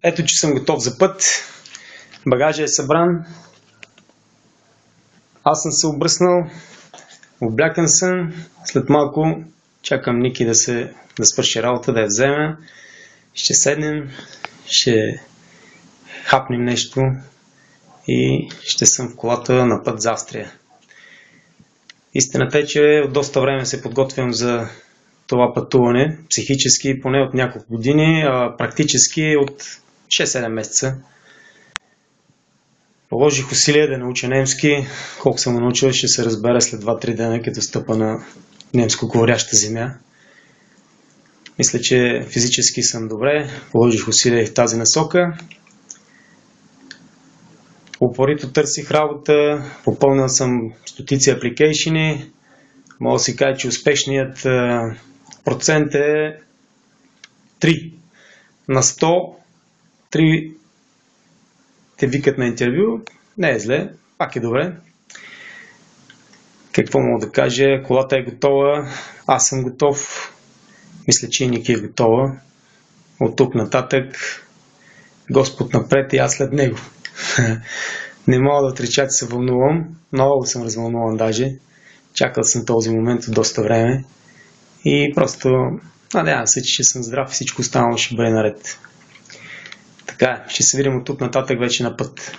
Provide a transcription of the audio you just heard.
Ето, че съм готов за път. Багажът е събран. Аз съм се обръснал. Облякан съм. След малко чакам Ники да свърши работа, да я вземе. Ще седнем, ще хапнем нещо и ще съм в колата на път за Австрия. Истината е, че от доста време се подготвям за това пътуване. Психически поне от няколко години, а практически от 6-7 месеца. Положих усилия да науча немски. Колко съм научил, ще се разбера след 2-3 дена, като стъпа на немско говоряща земя. Мисля, че физически съм добре. Положих усилия в тази насока. Упорито търсих работа. Попълнил съм стотици апликейшени. Мога да си кажа, че успешният процент е 3 на 100. 3 те викат на интервю. Не е зле, пак е добре. Какво мога да кажа? Колата е готова, аз съм готов. Мисля, че и Ники е готова. От тук нататък Господ напред и аз след него. Не мога да отрича, че се вълнувам. Много съм развълнуван даже. Чакал съм този момент от доста време. И просто надявам се, че ще съм здрав и всичко останало ще бъде наред. Така, ще се видим от тук нататък вече на път.